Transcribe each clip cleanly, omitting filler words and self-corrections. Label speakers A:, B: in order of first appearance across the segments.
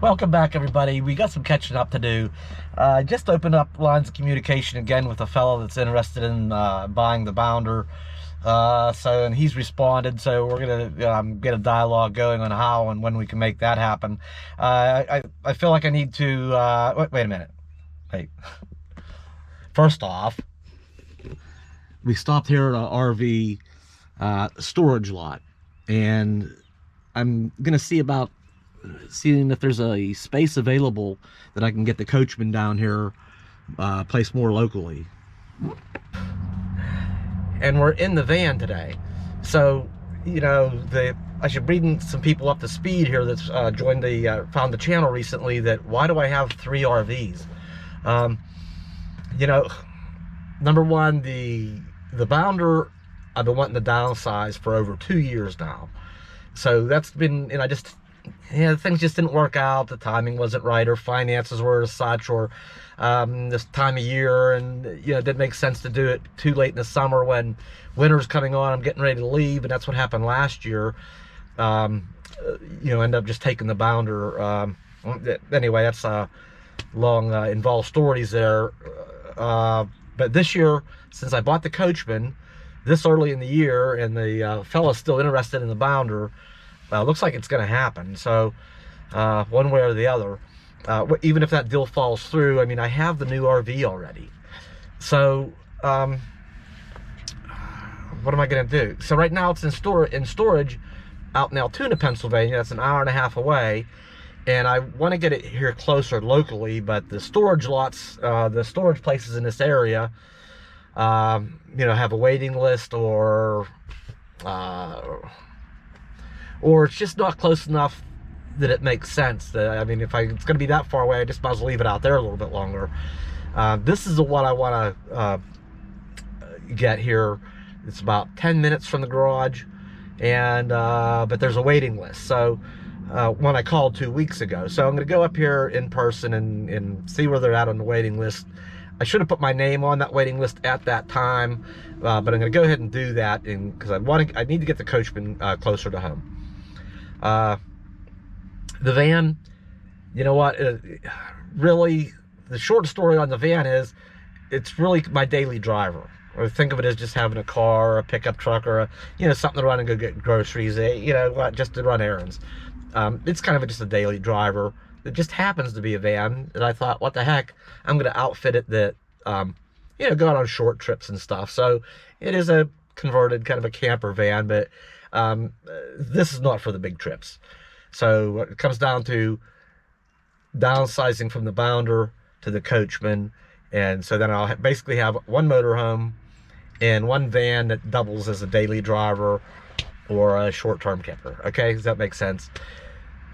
A: Welcome back, everybody. We got some catching up to do. Just opened up lines of communication again with a fellow that's interested in buying the Bounder. And he's responded, so we're gonna get a dialogue going on how and when we can make that happen. I feel like I need to wait a minute. Wait. First off, we stopped here at an RV storage lot, and I'm gonna see about seeing if there's a space available that I can get the coachman down here placed more locally. And we're in the van today, so you know, I should bring some people up to speed here that's joined found the channel recently. That why do I have 3 RVs? You know, number one, the Bounder, I've been wanting to downsize for over 2 years now, so that's been, and things just didn't work out. The timing wasn't right, or finances were as such, or this time of year, and you know, it didn't make sense to do it too late in the summer when winter's coming on. I'm getting ready to leave, and that's what happened last year. You know, end up just taking the Bounder. Anyway, that's long involved stories there. But this year, since I bought the coachman this early in the year, and the fella's still interested in the Bounder, looks like it's going to happen. So one way or the other, even if that deal falls through, I mean, I have the new RV already. So what am I going to do? So right now it's in storage out in Altoona, Pennsylvania. That's an hour and a half away, and I want to get it here closer locally, but the storage lots, the storage places in this area, you know, have a waiting list, or it's just not close enough that it makes sense. I mean, if it's going to be that far away, I just might as well leave it out there a little bit longer. This is the one I want to get here. It's about 10 minutes from the garage, and but there's a waiting list. So one I called 2 weeks ago. So I'm going to go up here in person and see where they're at on the waiting list. I should have put my name on that waiting list at that time, but I'm going to go ahead and do that, because I need to get the coachman closer to home. The van, you know what, really, the short story on the van is, it's really my daily driver. Or think of it as just having a car, or a pickup truck, or something to run and go get groceries, just to run errands. It's kind of just a daily driver. It just happens to be a van, and I thought, what the heck, I'm going to outfit it that, go out on short trips and stuff. So it is a converted kind of a camper van, but this is not for the big trips. So it comes down to downsizing from the Bounder to the coachman, and so then I'll basically have one motorhome and one van that doubles as a daily driver or a short-term camper. Okay, does that make sense?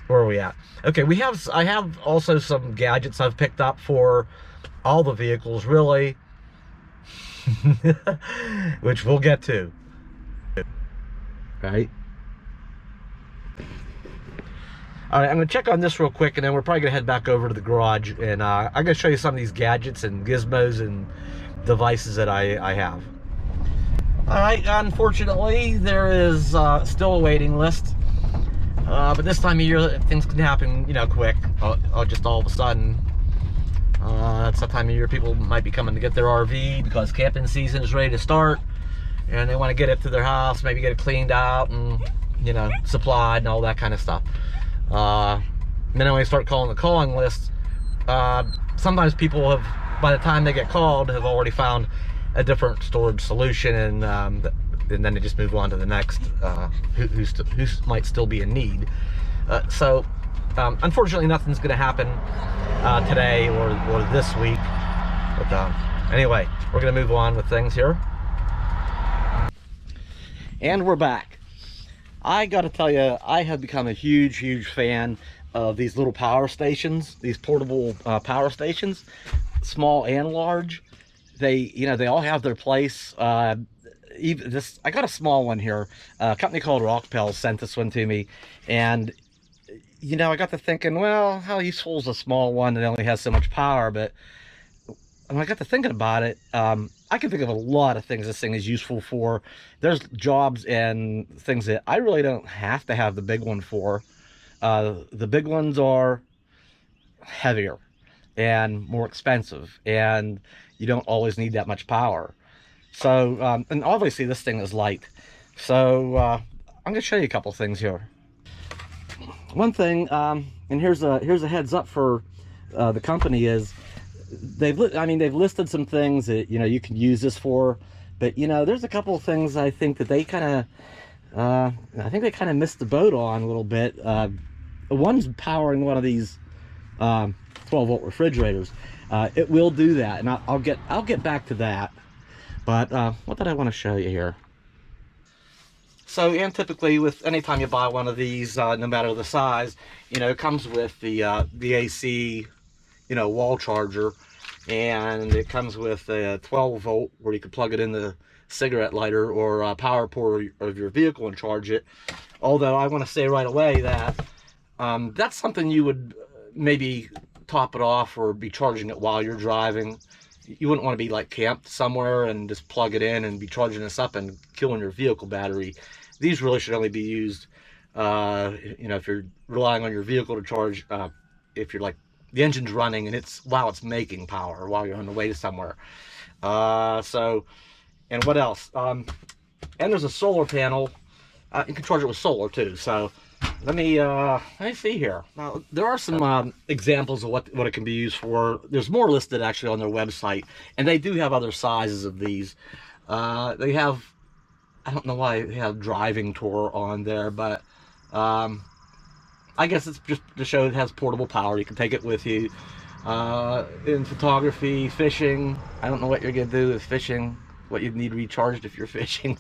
A: Where are we at? Okay, I have also some gadgets I've picked up for all the vehicles, really, which we'll get to. Right. All right, I'm going to check on this real quick, and then we're probably going to head back over to the garage, and I'm going to show you some of these gadgets and gizmos and devices that I have. All right, unfortunately, there is still a waiting list, but this time of year, things can happen, quick, just all of a sudden. It's that time of year people might be coming to get their RV because camping season is ready to start, and they want to get it to their house, maybe get it cleaned out and, supplied and all that kind of stuff. And then when they start calling the calling list, sometimes people have, by the time they get called, have already found a different storage solution, and then they just move on to the next, who might still be in need. So unfortunately, nothing's going to happen today or this week. But anyway, we're going to move on with things here. And we're back. I got to tell you, I have become a huge fan of these little power stations, these portable power stations, small and large. They all have their place. Even this, I got a small one here. A company called ROCKPALS sent this one to me, and I got to thinking, well, how useful is a small one that only has so much power? But when I got to thinking about it, I can think of a lot of things this thing is useful for. There's jobs and things that I really don't have to have the big one for. The big ones are heavier and more expensive, and you don't always need that much power. So, and obviously this thing is light. So I'm gonna show you a couple things here. One thing, and here's a heads up for the company, is they've listed some things that you can use this for, but there's a couple of things I think that they kind of missed the boat on a little bit. One's powering one of these 12-volt refrigerators. It will do that, and I'll get back to that. But what did I want to show you here? So, and typically with anytime you buy one of these, no matter the size, it comes with the AC, wall charger, and it comes with a 12-volt where you can plug it in the cigarette lighter or power port of your vehicle and charge it. Although I want to say right away that that's something you would maybe top it off or be charging it while you're driving. You wouldn't want to be like camped somewhere and just plug it in and be charging this up and killing your vehicle battery. These really should only be used, if you're relying on your vehicle to charge, if you're like, the engine's running and it's making power while you're on the way to somewhere. So, and what else? And there's a solar panel. You can charge it with solar too. So let me see here. Now there are some examples of what it can be used for. There's more listed actually on their website, and they do have other sizes of these. They have, I don't know why they have driving tour on there, but I guess it's just to show it has portable power. You can take it with you. In photography, fishing, I don't know what you're gonna do with fishing, what you'd need recharged if you're fishing.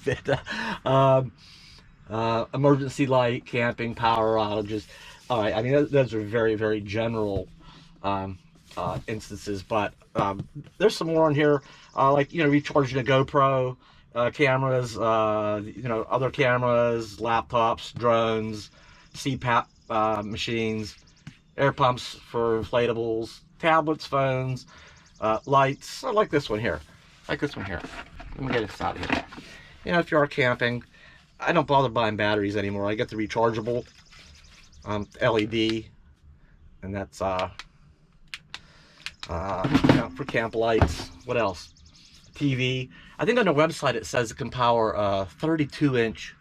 A: Emergency light, camping, power outages. All right, I mean, those are very, very general instances, but there's some more on here, like, recharging a GoPro, cameras, other cameras, laptops, drones, CPAP machines, air pumps for inflatables, tablets, phones, lights. I like this one here. Let me get this out of here. If you are camping, I don't bother buying batteries anymore. I get the rechargeable LED, and that's for camp lights. What else? TV. I think on the website it says it can power a 32-inch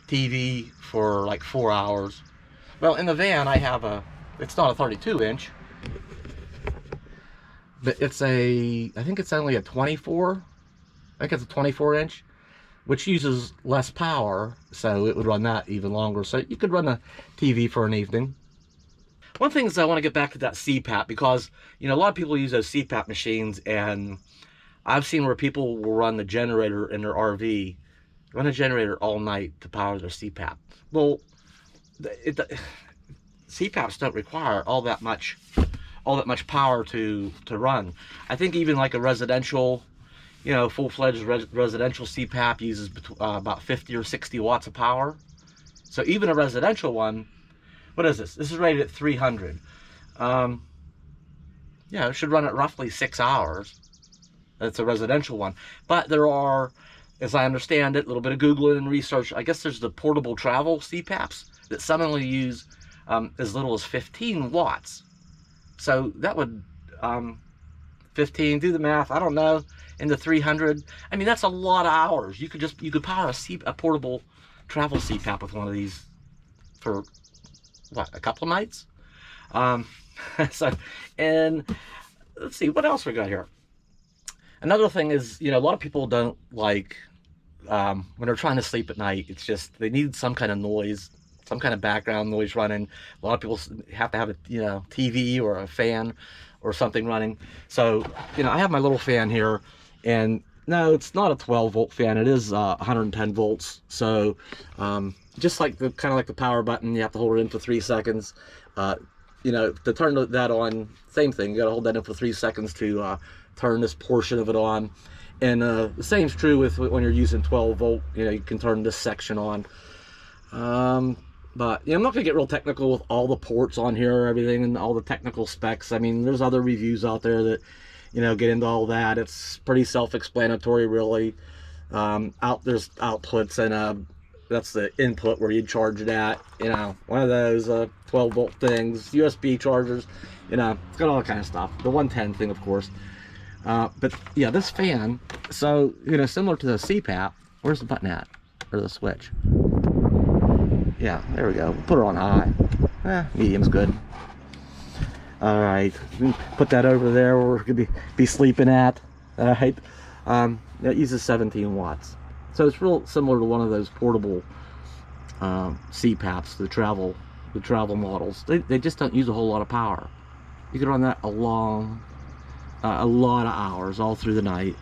A: TV for like 4 hours. Well, in the van I have it's not a 32-inch, but I think it's only a 24. I think it's a 24-inch, which uses less power, so it would run that even longer. So you could run a TV for an evening. One thing is I want to get back to that CPAP, because a lot of people use those CPAP machines, and I've seen where people will run the generator in their RV, run a generator all night to power their CPAP. Well, CPAPs don't require all that much power to run. I think even like a residential, full-fledged residential CPAP uses about 50 or 60 watts of power. So even a residential one, what is this? This is rated at 300. It should run at roughly 6 hours. That's a residential one. But there are, as I understand it, a little bit of Googling and research, I guess there's the portable travel CPAPs that some only use as little as 15 watts. So that would, 15, do the math, I don't know, into 300. I mean, that's a lot of hours. You could power a portable travel CPAP with one of these for, what, a couple of nights? So, and let's see, what else we got here? Another thing is, a lot of people don't like, when they're trying to sleep at night, it's just, they need some kind of noise, some kind of background noise running. A lot of people have to have a, TV or a fan or something running. So, I have my little fan here, and no, it's not a 12-volt fan. It is 110 volts. So, just like kind of like the power button, you have to hold it in for 3 seconds. To turn that on, same thing. You got to hold that in for 3 seconds to turn this portion of it on. And the same is true with when you're using 12-volt. You can turn this section on. But I'm not going to get real technical with all the ports on here, everything, and all the technical specs. I mean, there's other reviews out there that, get into all that. It's pretty self-explanatory, really. There's outputs and that's the input where you charge it at. You know, one of those 12-volt things, USB chargers. You know, it's got all that kind of stuff. The 110 thing, of course. But yeah, this fan, so, you know, similar to the CPAP, where's the button at? Or the switch? Yeah, there we go. We'll put her on high. Medium's good. All right, put that over there where we're gonna be sleeping at. All right, it uses 17 watts. So it's real similar to one of those portable CPAPs, the travel models. They just don't use a whole lot of power. You can run that a lot of hours all through the night.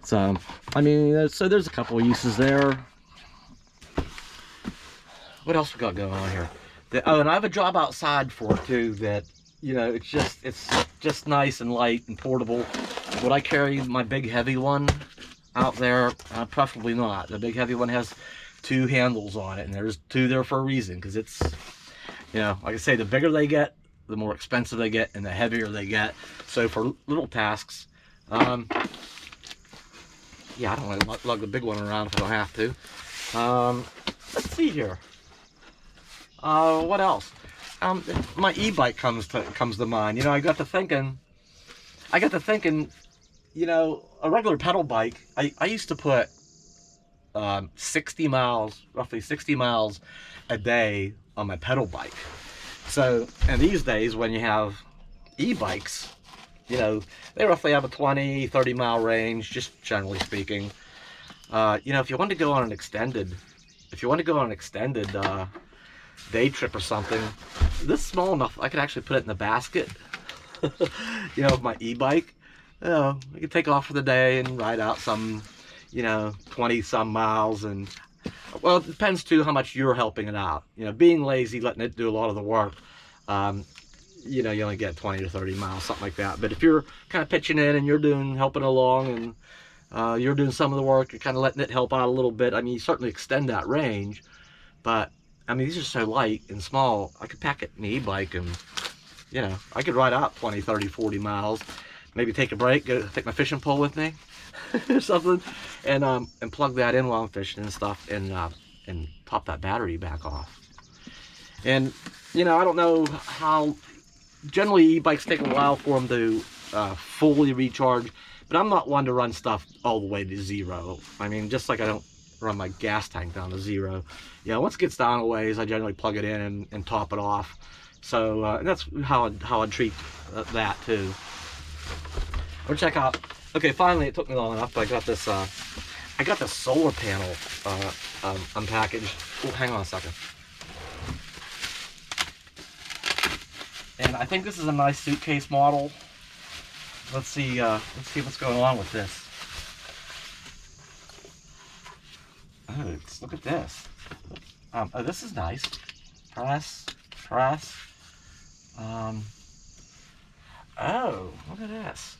A: So, I mean, so there's a couple of uses there. What else we got going on here? Oh, and I have a job outside for it too. That, you know, it's just nice and light and portable. Would I carry my big heavy one out there? Preferably not. The big heavy one has 2 handles on it, and there's 2 there for a reason, because it's, you know, like I say, the bigger they get, the more expensive they get, and the heavier they get. So for little tasks, yeah, I don't want to lug the big one around if I don't have to. Let's see here. What else? My e-bike comes to mind. You know, I got to thinking, you know, a regular pedal bike, I used to put 60 miles, roughly 60 miles a day on my pedal bike. So, and these days when you have e-bikes, you know, they roughly have a 20-30 mile range, just generally speaking. You know, if you want to go on an extended, day trip or something, this is small enough I could actually put it in the basket, you know, of my e-bike. You know, I could take off for the day and ride out some, you know, 20-some miles. And, well, it depends too how much you're helping it out. You know, being lazy, letting it do a lot of the work, you know, you only get 20 to 30 miles, something like that. But if you're kind of pitching in and you're helping along, and you're doing some of the work, you're kind of letting it help out a little bit. I mean, you certainly extend that range, but I mean, these are so light and small, I could pack it in the e-bike and, you know, I could ride out 20, 30, 40 miles, maybe take a break, take my fishing pole with me or something, and plug that in while I'm fishing and stuff, and top that battery back off. And, you know, I don't know how, generally e-bikes take a while for them to fully recharge, but I'm not one to run stuff all the way to 0. I mean, just like I don't run my gas tank down to 0. Yeah, once it gets down a ways, I generally plug it in and top it off. So and that's how I treat that too. We'll check out. Okay, finally, it took me long enough, but I got this solar panel unpackaged. Oh, hang on a second. And I think this is a nice suitcase model. Let's see what's going on with this. Oh, look at this. Oh, this is nice. Press. Oh, look at this.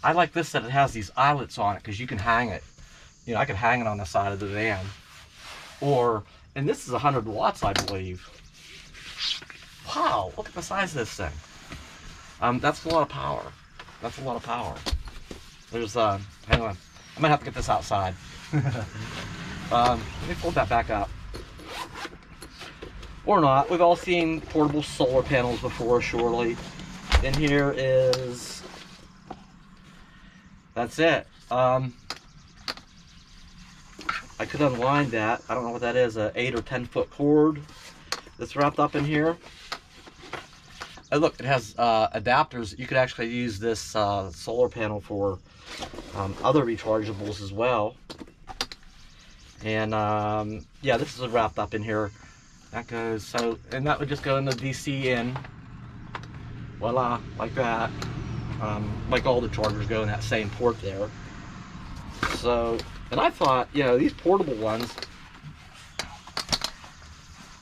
A: I like this, that it has these eyelets on it, because you can hang it. You know, I could hang it on the side of the van. Or, and this is 100 watts, I believe. Wow, look at the size of this thing. That's a lot of power. That's a lot of power. There's, hang on. I might have to get this outside. Let me fold that back up. Or not. We've all seen portable solar panels before, surely. And here is... That's it. I could unwind that. I don't know what that is, an 8 or 10 foot cord that's wrapped up in here. And look, it has adapters. You could actually use this solar panel for other rechargeables as well. And yeah, this is wrapped up in here. That goes, so, and that would just go in the DC in. Voila, like that. Like all the chargers go in that same port there. So, and I thought, you know, these portable ones,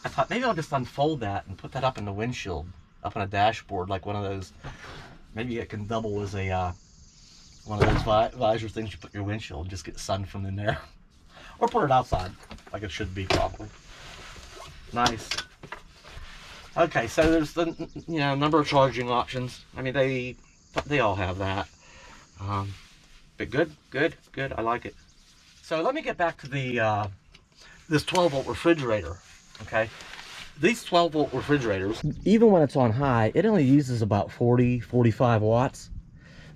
A: I thought maybe I'll just unfold that and put that up in the windshield, up on a dashboard, like one of those, maybe it can double as a, one of those visor things you put in your windshield, just get sun from in there. Or put it outside, like it should be probably. Nice. Okay, so there's the, you know, number of charging options. I mean, they all have that. But good, I like it. So So let me get back to the this 12-volt refrigerator. Okay, these 12-volt refrigerators, even when it's on high, it only uses about 40-45 watts.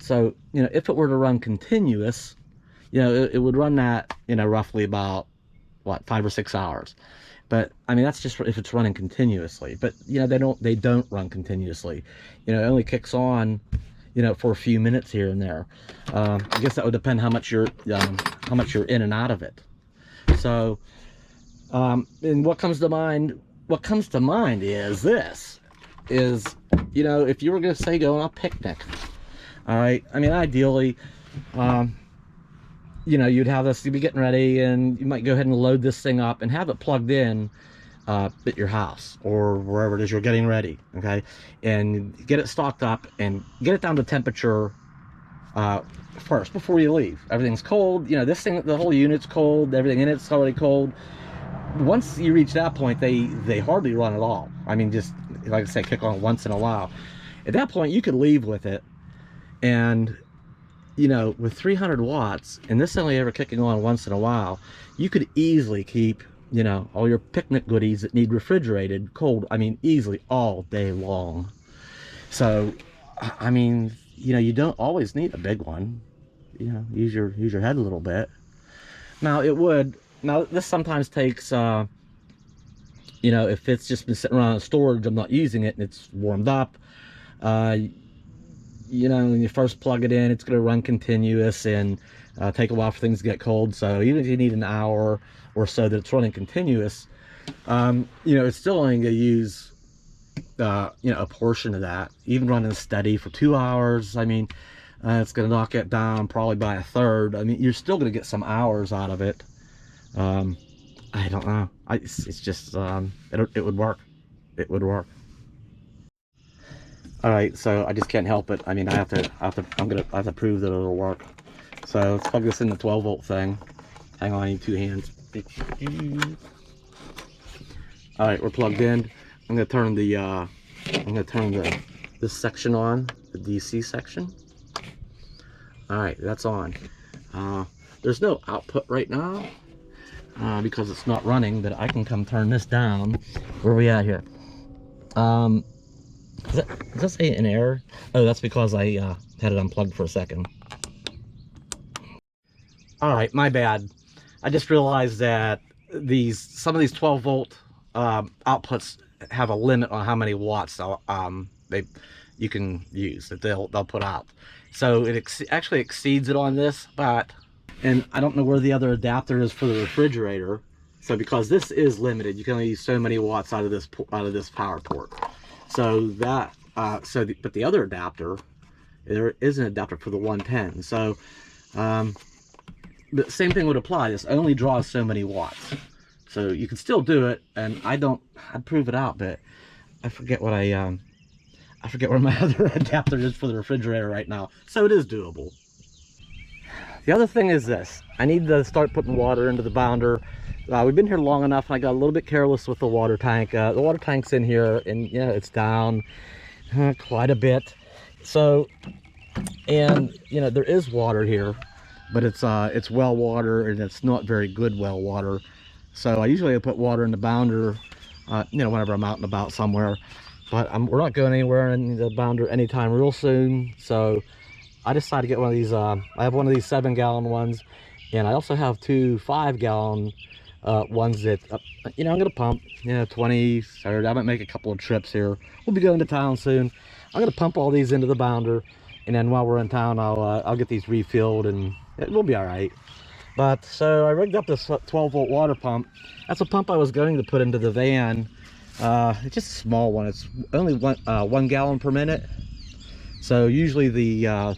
A: So, you know, if it were to run continuous, you know, it would run that, you know, roughly about, what, 5 or 6 hours. But I mean, that's just if it's running continuously. But you know, they don't run continuously. You know, it only kicks on, you know, for a few minutes here and there. I guess that would depend how much you're in and out of it. So, and what comes to mind? What comes to mind is this: you know, if you were going to say go on a picnic, all right. I mean, ideally, you know, you'd have this, you'd be getting ready, and you might go ahead and load this thing up and have it plugged in at your house or wherever it is you're getting ready, okay? And get it stocked up and get it down to temperature first before you leave. Everything's cold, you know, this thing, the whole unit's cold, everything in it's already cold. Once you reach that point, they hardly run at all. I mean, just, like I say, kick on once in a while. At that point, you could leave with it, and you know, with 300 watts, and this only ever kicking on once in a while, you could easily keep, you know, all your picnic goodies that need refrigerated cold, I mean, easily all day long. So, I mean, you know, you don't always need a big one. You know, use your head a little bit. Now, this sometimes takes, you know, if it's just been sitting around in storage, I'm not using it, and it's warmed up, you know, when you first plug it in, it's going to run continuous and take a while for things to get cold. So even if you need an hour or so that it's running continuous, you know, it's still only going to use, you know, a portion of that. Even running steady for 2 hours, I mean, it's going to knock it down probably by a third. I mean, you're still going to get some hours out of it. I don't know. It's just, it would work. It would work. All right, so I just can't help it. I mean, I have to prove that it'll work. So let's plug this in the 12-volt thing. Hang on, I need 2 hands. All right, we're plugged in. I'm gonna turn this section on, the DC section. All right, that's on. There's no output right now because it's not running, but I can come turn this down. Where are we at here? Does that say an error? Oh, that's because I had it unplugged for a second. All right, my bad. I just realized that some of these 12-volt outputs have a limit on how many watts you can use, that they'll put out. So it actually exceeds it on this, and I don't know where the other adapter is for the refrigerator. So because this is limited, you can only use so many watts out of this power port. So that, but the other adapter, there is an adapter for the 110. So, the same thing would apply. This only draws so many watts. So you can still do it, and I'd prove it out, but I forget what I forget where my other adapter is for the refrigerator right now. So it is doable. The other thing is this: I need to start putting water into the bounder. We've been here long enough, and I got a little bit careless with the water tank. The water tank's in here, and yeah, it's down quite a bit. So, and you know, there is water here, but it's well water, and it's not very good well water. So I usually put water in the bounder, you know, whenever I'm out and about somewhere. But we're not going anywhere in the bounder anytime real soon. So I decided to get one of these. I have one of these 7-gallon ones, and I also have 2 5-gallon ones that, you know, I'm gonna pump, you know, 20, 30. I might make a couple of trips here. We'll be going to town soon. I'm gonna pump all these into the bounder, and then while we're in town, I'll get these refilled, and it will be all right. But so I rigged up this 12-volt water pump. That's a pump I was going to put into the van. It's just a small one. It's only 1 gallon per minute. So usually the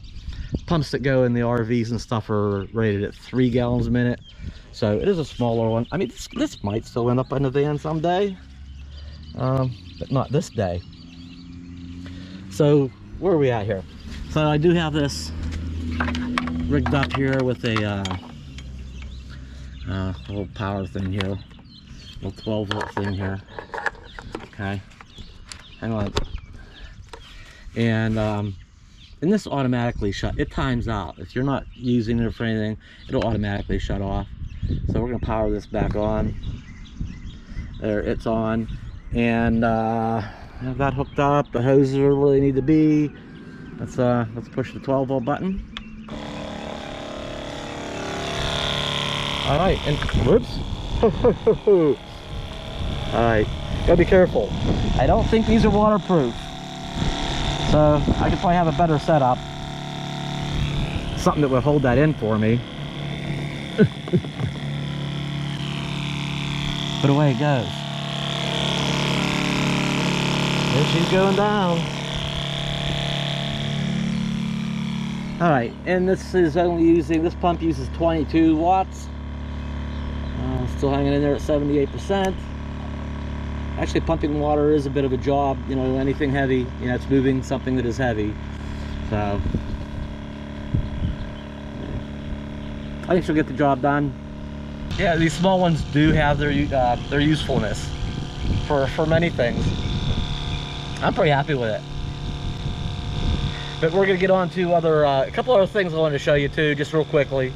A: pumps that go in the RVs and stuff are rated at 3 gallons a minute. So it is a smaller one. I mean, this might still end up in the van someday, but not this day. So where are we at here? So I do have this rigged up here with a little power thing here, little 12-volt thing here. Okay, hang on. And this automatically it times out. If you're not using it for anything, it'll automatically shut off. So we're gonna power this back on. There, it's on. And have that hooked up. The hoses are where they need to be. Let's push the 12-volt button. All right, and whoops. All right, gotta be careful. I don't think these are waterproof, so I could probably have a better setup. Something that would hold that in for me. But away it goes. There she's going down. All right, and this is only using, this pump uses 22 watts. Still hanging in there at 78%. Actually, pumping water is a bit of a job. You know, anything heavy, you know, it's moving something that is heavy. So I think she'll get the job done. Yeah, these small ones do have their usefulness for many things. I'm pretty happy with it. But we're gonna get on to a couple other things I wanted to show you too, just real quickly.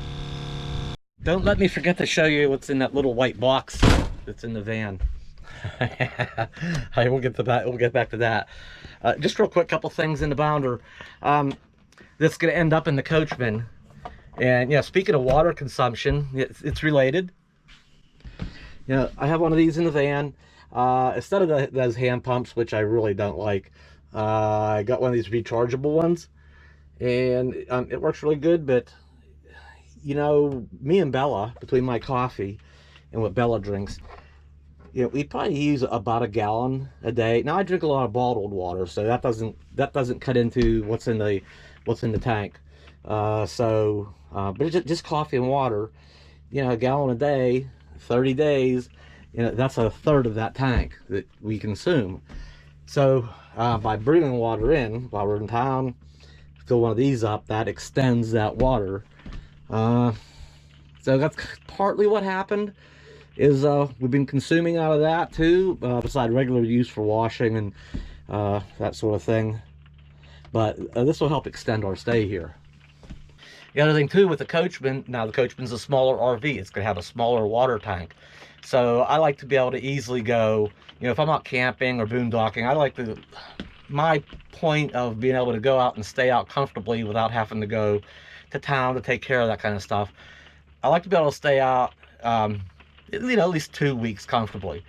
A: Don't let me forget to show you what's in that little white box that's in the van. We'll get to that. We'll get back to that. Just real quick, couple things in the bounder that's going to end up in the Coachman. And yeah, speaking of water consumption, it's related. You know, I have one of these in the van. Instead of those hand pumps, which I really don't like, I got one of these rechargeable ones, and it works really good. But you know, me and Bella, between my coffee and what Bella drinks, you know, we probably use about a gallon a day. Now I drink a lot of bottled water, so that doesn't cut into what's in the tank. But it's just coffee and water. You know, a gallon a day, 30 days. You know, that's a third of that tank that we consume. So by bringing water in while we're in town, fill one of these up, that extends that water. So that's partly what happened. Is we've been consuming out of that too, besides regular use for washing and that sort of thing. But this will help extend our stay here. The other thing too with the Coachman, now the Coachman's a smaller RV, it's going to have a smaller water tank. So I like to be able to easily go, you know, if I'm out camping or boondocking, I like to, my point of being able to go out and stay out comfortably without having to go to town to take care of that kind of stuff. I like to be able to stay out, you know, at least 2 weeks comfortably.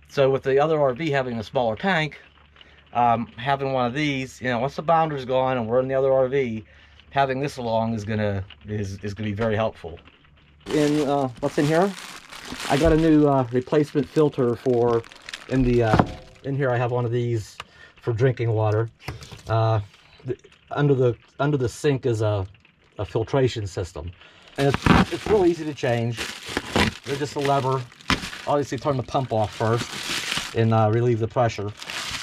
A: So with the other RV having a smaller tank, having one of these, you know, once the bounder's gone and we're in the other RV, having this along is gonna be very helpful. In what's in here? I got a new replacement filter for in here. I have one of these for drinking water. Under the sink is a filtration system, and it's real easy to change. There's just a lever. Obviously, turn the pump off first and relieve the pressure,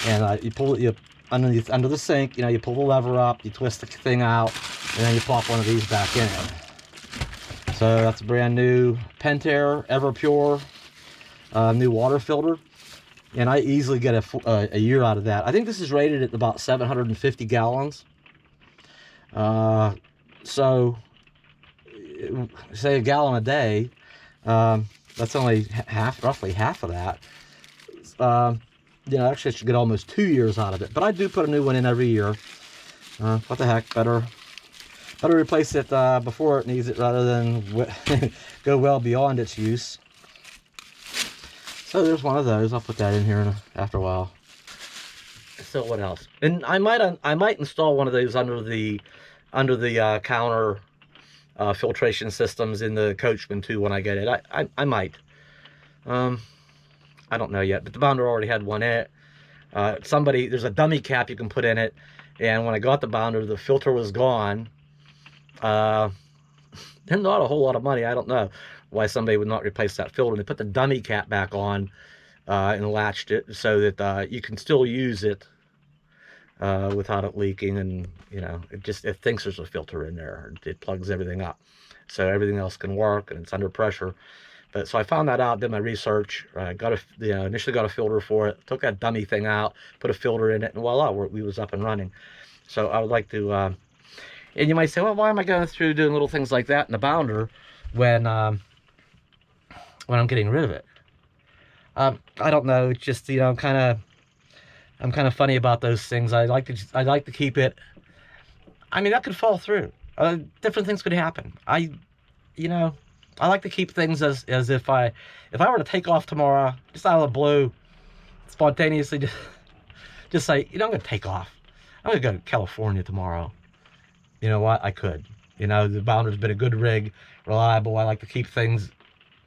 A: and you pull it under the sink. You know, you pull the lever up, you twist the thing out, and then you pop one of these back in. So that's a brand new Pentair Everpure new water filter, and I easily get a year out of that. I think this is rated at about 750 gallons. So say a gallon a day, that's only roughly half of that. You know, actually I should get almost 2 years out of it, but I do put a new one in every year. What the heck, better replace it before it needs it rather than go well beyond its use. So there's one of those. I'll put that in here after a while. So what else? And I might install one of those under the counter filtration systems in the Coachman too when I get it. I might. I don't know yet, but the bounder already had one in it. There's a dummy cap you can put in it, and when I got the bounder, the filter was gone. Not a whole lot of money. I don't know why somebody would not replace that filter. And they put the dummy cap back on and latched it so that you can still use it without it leaking. And you know, it thinks there's a filter in there. It plugs everything up, so everything else can work, and it's under pressure. But so I found that out, did my research, initially got a filter for it, took that dummy thing out, put a filter in it, and voila, we was up and running. So I would like to, and you might say, well, why am I going through doing little things like that in the bounder when when I'm getting rid of it. I don't know. It's just, you know, I'm kind of funny about those things. I like to keep it. I mean, that could fall through. Different things could happen. You know, I like to keep things as if I were to take off tomorrow, just out of the blue, spontaneously, just say, you know, I'm going to take off. I'm going to go to California tomorrow. You know what? I could. You know, the Bounder's been a good rig, reliable. I like to keep things,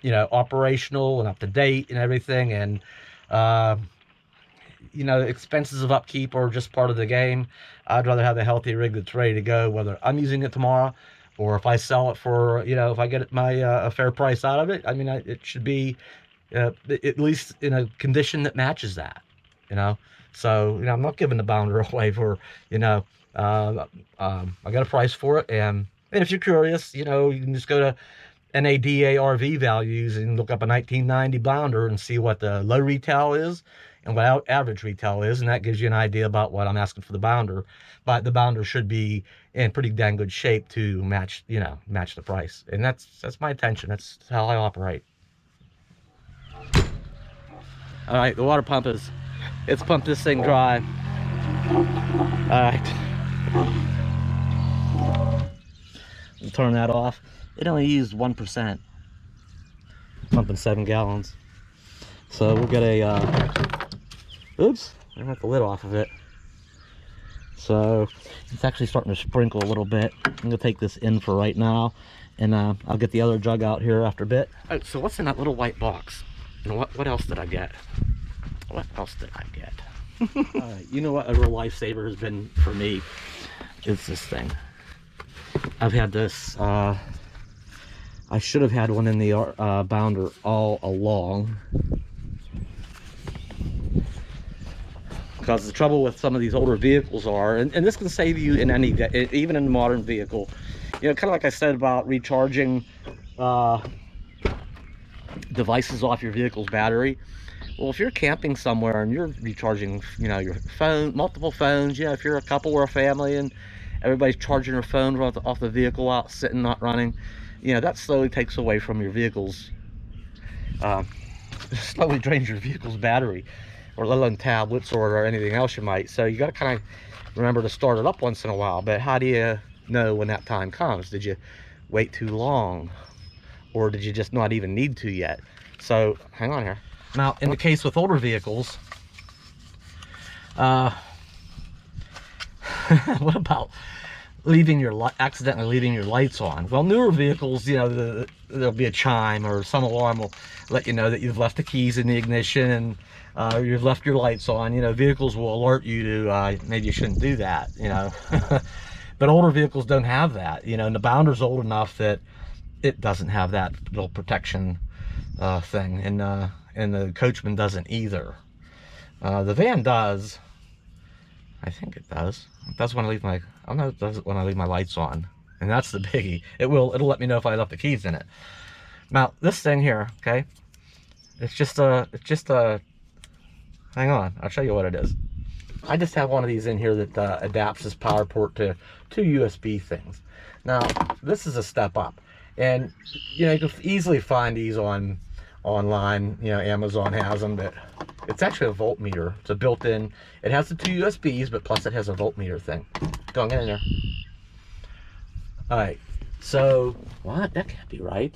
A: you know, operational and up to date and everything. And, you know, expenses of upkeep are just part of the game. I'd rather have a healthy rig that's ready to go, whether I'm using it tomorrow or if I sell it for, you know, if I get my a fair price out of it. I mean, it should be at least in a condition that matches that, you know. So, you know, I'm not giving the Bounder away for, you know, I got a price for it. And if you're curious, you know, you can just go to NADARV values and look up a 1990 Bounder and see what the low retail is and what average retail is, and that gives you an idea about what I'm asking for the Bounder. But the Bounder should be in pretty dang good shape to match, you know, match the price. And that's my intention. That's how I operate. All right, the water pump it's pumped this thing dry. All right. We'll turn that off. It only used 1%. Pumping 7 gallons. So we'll get a, oops, I got the lid off of it. So it's actually starting to sprinkle a little bit. I'm gonna take this in for right now, and I'll get the other jug out here after a bit. All right, so what's in that little white box? And what else did I get? What else did I get? All right, you know what a real lifesaver has been for me is this thing. I've had this, I should have had one in the Bounder all along. Because the trouble with some of these older vehicles are, and this can save you in any, even in a modern vehicle, you know, kind of like I said about recharging devices off your vehicle's battery. Well, if you're camping somewhere and you're recharging, you know, your phone, multiple phones, you know, if you're a couple or a family and everybody's charging their phone off the vehicle out sitting, not running, you know, that slowly takes away from your vehicle's, slowly drains your vehicle's battery, or let alone tablets or anything else you might. So you got to kind of remember to start it up once in a while. But how do you know when that time comes? Did you wait too long, or did you just not even need to yet? So hang on here. Now, in the case with older vehicles, what about accidentally leaving your lights on? Well, newer vehicles, you know, there'll be a chime or some alarm will let you know that you've left the keys in the ignition and you've left your lights on. You know, vehicles will alert you to maybe you shouldn't do that, you know. But older vehicles don't have that, you know, and the Bounder's old enough that it doesn't have that little protection thing, and the Coachman doesn't either. The van does. I think it does. It does when I leave my, I know it does it when I leave my lights on, and that's the biggie. It'll let me know if I left the keys in it. Now this thing here, okay, it's just a, hang on, I'll show you what it is. I just have one of these in here that adapts this power port to 2 USB things. Now this is a step up, and you know, you can easily find these online, you know, Amazon has them, but it's actually a voltmeter. It's a built-in, it has the 2 USBs, but plus it has a voltmeter thing. Go on, get in there. All right, so what? That can't be right.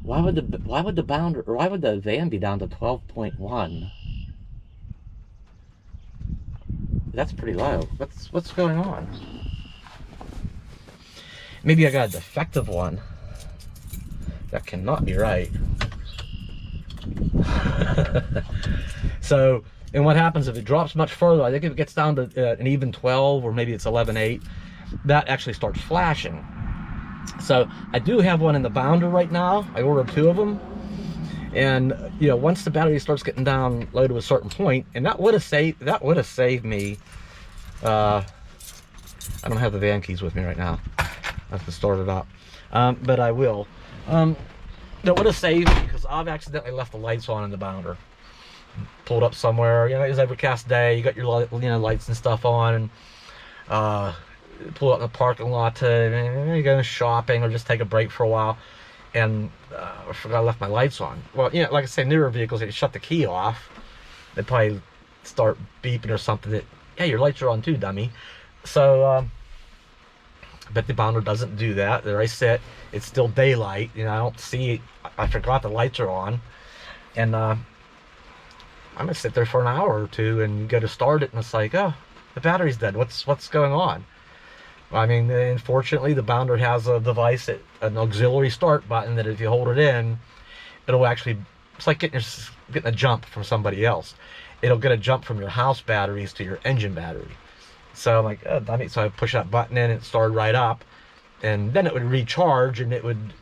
A: Why would the Bounder, or why would the van be down to 12.1? That's pretty low. What's going on? Maybe I got a defective one. That cannot be right. So, and what happens if it drops much further? I think if it gets down to an even 12, or maybe it's 11.8, that actually starts flashing. So I do have one in the Bounder right now. I ordered 2 of them, and you know, once the battery starts getting down low to a certain point, and that would have saved me. I don't have the van keys with me right now. I have to start it up, but I will. That would have saved me, because I've accidentally left the lights on in the Bounder. Pulled up somewhere, you know, it's overcast day, you got your lights and stuff on, and pull out in the parking lot to maybe go shopping or just take a break for a while. and I forgot I left my lights on. Well, you know, like I say, newer vehicles, they shut the key off, they probably start beeping or something that, hey, your lights are on too, dummy. So, but the bounder doesn't do that. There I sit, it's still daylight, you know, I don't see, I forgot the lights are on, and I'm gonna sit there for an hour or two and go to start it, and it's like, oh, the battery's dead. What's going on? I mean, unfortunately, the bounder has a device, an auxiliary start button, that if you hold it in, it'll actually, it's like getting a jump from somebody else. It'll get a jump from your house batteries to your engine battery. So I'm like, oh, I mean, so I push that button in, it started right up, and then it would recharge, and it would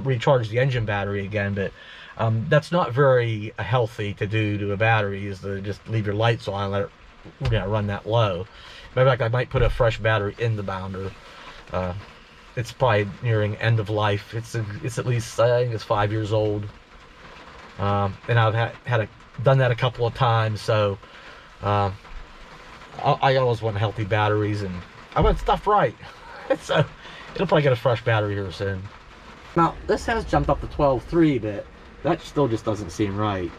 A: recharge the engine battery again. But that's not very healthy to do to a battery, is to just leave your lights on and let it, you know, run that low. Maybe like I might put a fresh battery in the bounder. It's probably nearing end of life. It's at least, I think it's 5 years old, and I've done that a couple of times. So I always want healthy batteries, and I want stuff right. So it'll probably get a fresh battery here soon. Now this has jumped up to 12.3, but that still just doesn't seem right.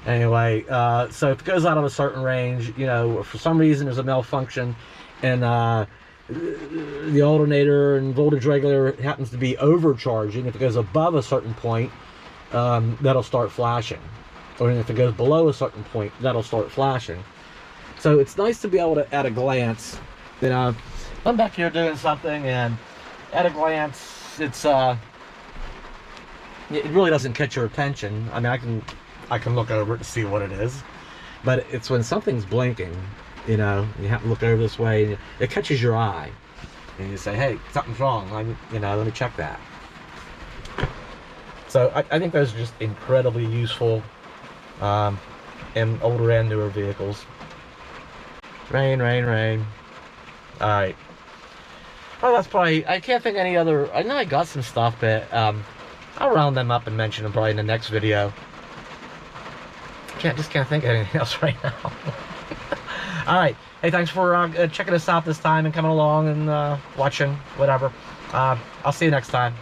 A: Anyway, so if it goes out of a certain range, you know, for some reason there's a malfunction, and the alternator and voltage regulator happens to be overcharging, if it goes above a certain point, that'll start flashing. Or if it goes below a certain point, that'll start flashing. So it's nice to be able to, at a glance, you know, I'm back here doing something, and at a glance, it really doesn't catch your attention. I mean, I can look over it to see what it is, but it's when something's blinking, you know, you have to look over this way, and it catches your eye, and you say, hey, something's wrong, you know, let me check that. So I think those are just incredibly useful in older and newer vehicles. Rain, rain, rain. All right. Well, that's probably, I can't think of any other, I know I got some stuff, but I'll round them up and mention them probably in the next video. Just can't think of anything else right now. All right. Hey, thanks for checking us out this time and coming along and watching, whatever. I'll see you next time.